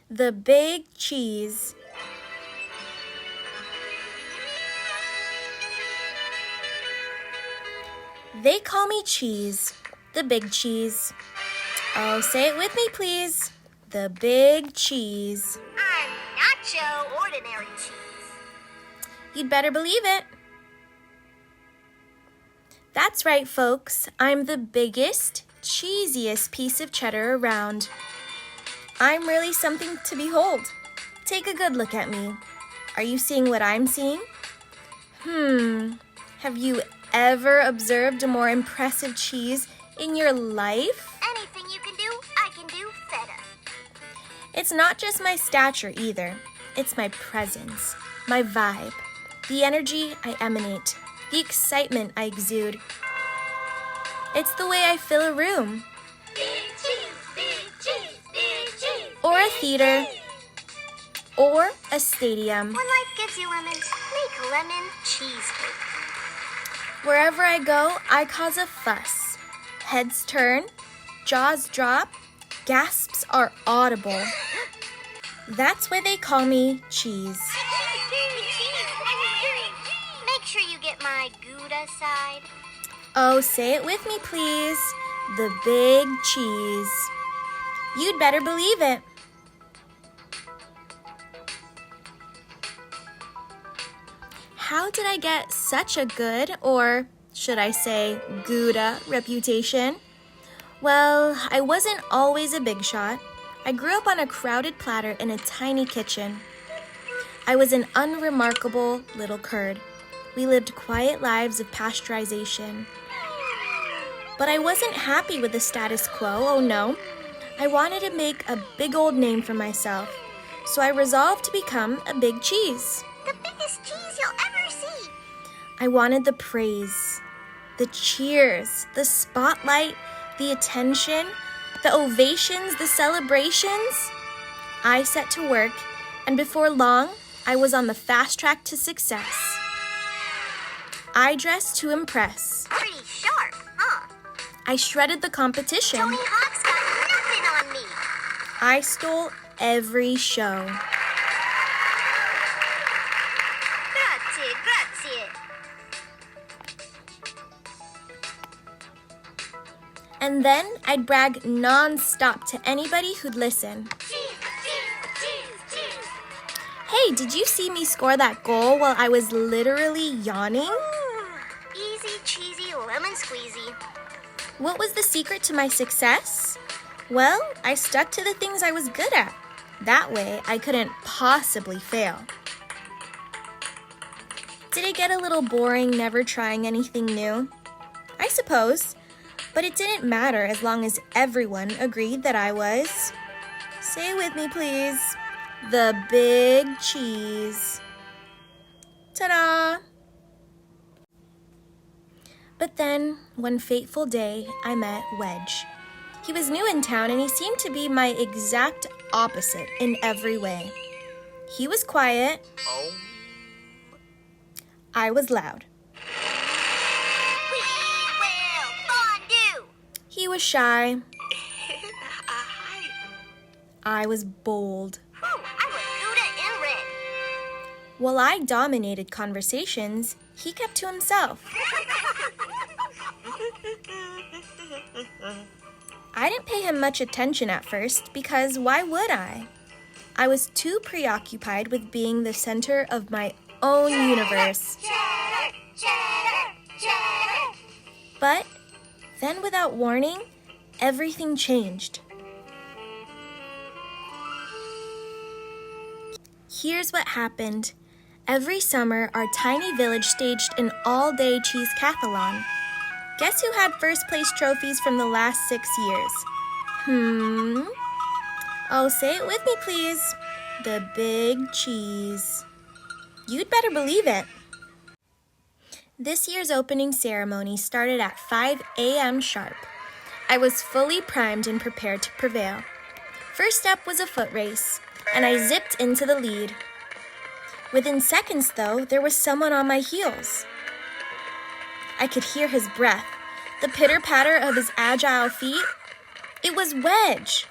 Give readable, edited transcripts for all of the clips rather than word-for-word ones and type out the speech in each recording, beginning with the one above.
The big cheese. They call me Cheese, the big cheese. Oh, say it with me, please. The big cheese. I'm not your ordinary cheese. You'd better believe it. That's right, folks. I'm the biggest, cheesiest piece of cheddar around. I'm really something to behold. Take a good look at me. Are you seeing what I'm seeing? Have you ever observed a more impressive cheese in your life? Anything you can do, I can do better. It's not just my stature either. It's my presence, my vibe, the energy I emanate, the excitement I exude. It's the way I fill a room. Big cheese, big cheese, big cheese. Or a theater. Or a stadium. When life gives you lemons, make lemon cheesecake. Wherever I go, I cause a fuss. Heads turn, jaws drop, gasps are audible. That's why they call me Cheese. Make sure you get my Gouda side. Oh, say it with me, please. The big cheese. You'd better believe it. How did I get such a good, or should I say Gouda, reputation? Well, I wasn't always a big shot. I grew up on a crowded platter in a tiny kitchen. I was an unremarkable little curd. We lived quiet lives of pasteurization. But I wasn't happy with the status quo, oh no. I wanted to make a big old name for myself, so I resolved to become a big cheese. The biggest cheese you'll ever see. I wanted the praise, the cheers, the spotlight, the attention, the ovations, the celebrations. I set to work, and before long, I was on the fast track to success. I dressed to impress. Pretty sharp, huh? I shredded the competition. Tony Hawk's got nothing on me. I stole every show. Grazie. And then I'd brag non-stop to anybody who'd listen. Cheese. Hey, did you see me score that goal while I was literally yawning? Easy, cheesy, lemon squeezy. What was the secret to my success? Well, I stuck to the things I was good at. That way, I couldn't possibly fail. Did it get a little boring never trying anything new? I suppose, but it didn't matter as long as everyone agreed that I was, say it with me please, the big cheese. Ta-da! But then, one fateful day, I met Wedge. He was new in town and he seemed to be my exact opposite in every way. He was quiet. I was loud. We will fondue. He was shy. Hi. I was bold. I was Gouda in red. While I dominated conversations, he kept to himself. I didn't pay him much attention at first because why would I? I was too preoccupied with being the center of my own universe. Cheddar. But then without warning, everything changed. Here's what happened. Every summer, our tiny village staged an all-day cheese-cathlon. Guess who had first-place trophies from the last 6 years? Oh, say it with me, please. The big cheese. You'd better believe it. This year's opening ceremony started at 5 a.m. sharp. I was fully primed and prepared to prevail. First up was a foot race, and I zipped into the lead. Within seconds, though, there was someone on my heels. I could hear his breath, the pitter-patter of his agile feet. It was Wedge.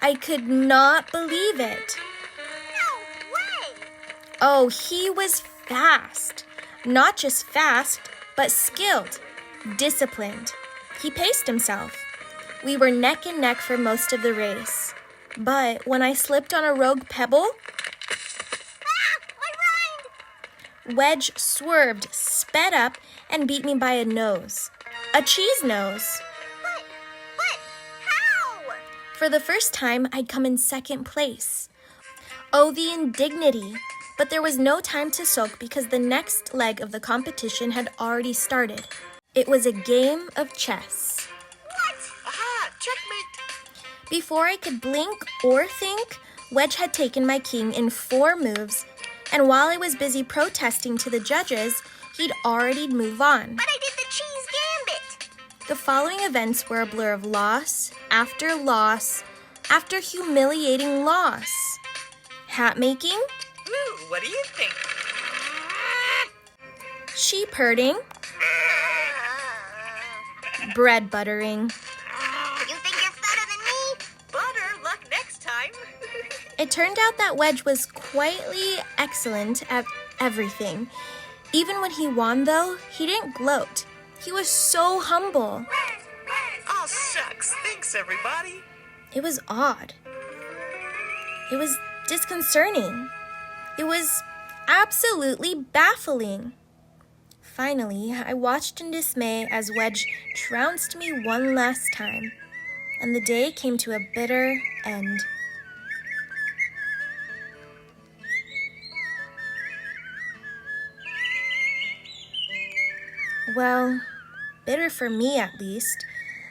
I could not believe it. No way! Oh, he was fast. Not just fast, but skilled, disciplined. He paced himself. We were neck and neck for most of the race. But when I slipped on a rogue pebble, My rind! Wedge swerved, sped up, and beat me by a nose. A cheese nose. But, how? For the first time, I'd come in second place. Oh, the indignity. But there was no time to sulk because the next leg of the competition had already started. It was a game of chess. What? Aha! Checkmate! Before I could blink or think, Wedge had taken my king in 4 moves, and while I was busy protesting to the judges, he'd already moved on. But I did the cheese gambit! The following events were a blur of loss after humiliating loss. Hat making, Ooh, what do you think? sheep herding, bread buttering. You think you're better than me? Butter, luck next time. It turned out that Wedge was quietly excellent at everything. Even when he won, though, he didn't gloat. He was so humble. Oh, shucks. Thanks, everybody. It was odd. It was disconcerting. It was absolutely baffling. Finally, I watched in dismay as Wedge trounced me one last time, and the day came to a bitter end. Well, bitter for me at least.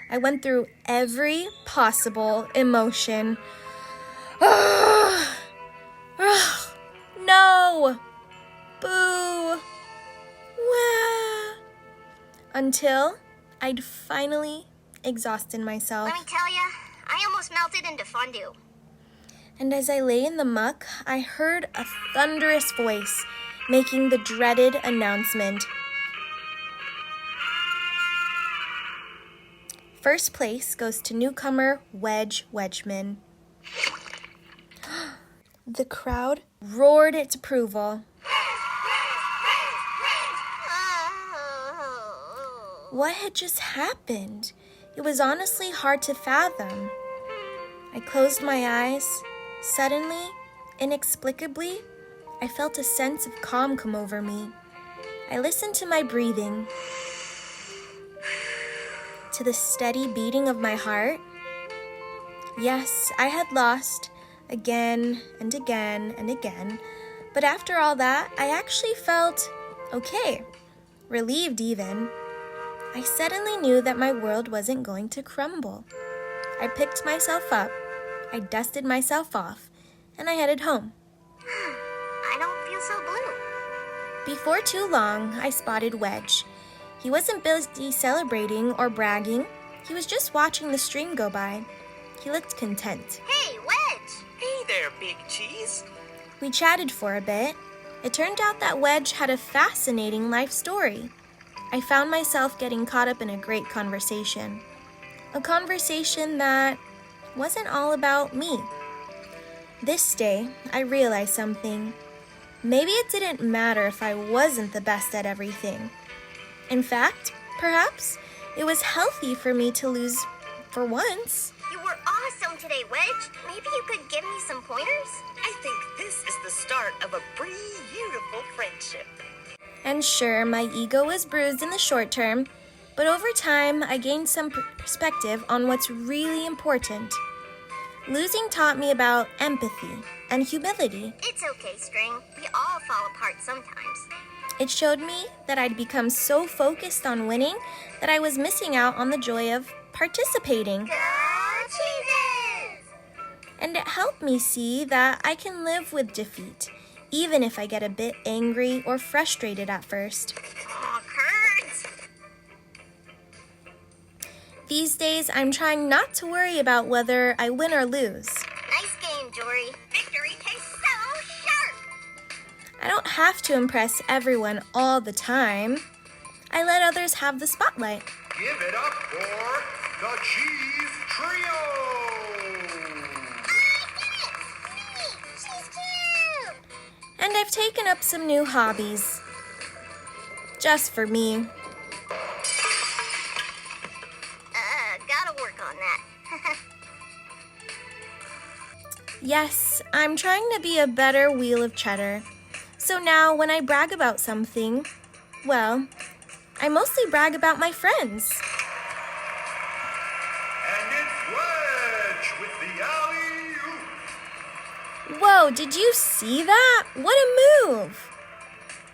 I went through every possible emotion. No! Boo! Wah! Until I'd finally exhausted myself. Let me tell ya, I almost melted into fondue. And as I lay in the muck, I heard a thunderous voice making the dreaded announcement. First place goes to newcomer Wedge Wedgman. The crowd roared its approval. What had just happened? It was honestly hard to fathom. I closed my eyes. Suddenly, inexplicably, I felt a sense of calm come over me. I listened to my breathing, to the steady beating of my heart. Yes, I had lost again and again and again, but after all that, I actually felt okay, relieved even. I suddenly knew that my world wasn't going to crumble. I picked myself up, I dusted myself off, and I headed home. I don't feel so blue. Before too long, I spotted Wedge. He wasn't busy celebrating or bragging. He was just watching the stream go by. He looked content. Hey, Wedge! Hey there, Big Cheese. We chatted for a bit. It turned out that Wedge had a fascinating life story. I found myself getting caught up in a great conversation. A conversation that wasn't all about me. This day, I realized something. Maybe it didn't matter if I wasn't the best at everything. In fact, perhaps it was healthy for me to lose for once. You were awesome today, Wedge. Maybe you could give me some pointers? I think this is the start of a beautiful friendship. And sure, my ego was bruised in the short term, but over time, I gained some perspective on what's really important. Losing taught me about empathy and humility. It's okay, String. We all fall apart sometimes. It showed me that I'd become so focused on winning that I was missing out on the joy of participating. Go Cheeses! And it helped me see that I can live with defeat, even if I get a bit angry or frustrated at first. Aw, Kurt! These days, I'm trying not to worry about whether I win or lose. Nice game, Jory. Victory tastes so sharp! I don't have to impress everyone all the time. I let others have the spotlight. Give it up for the Cheese Trio! taken up some new hobbies. Just for me. Gotta work on that. Yes, I'm trying to be a better wheel of cheddar. So now when I brag about something, well, I mostly brag about my friends. And it's Wedge with the alley-oop. Whoa, did you see that? What a move!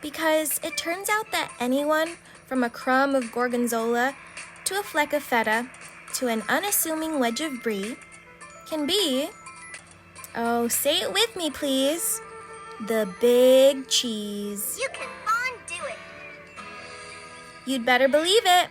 Because it turns out that anyone from a crumb of gorgonzola to a fleck of feta to an unassuming wedge of brie can be, oh, say it with me please, the big cheese. You can fondue it. You'd better believe it.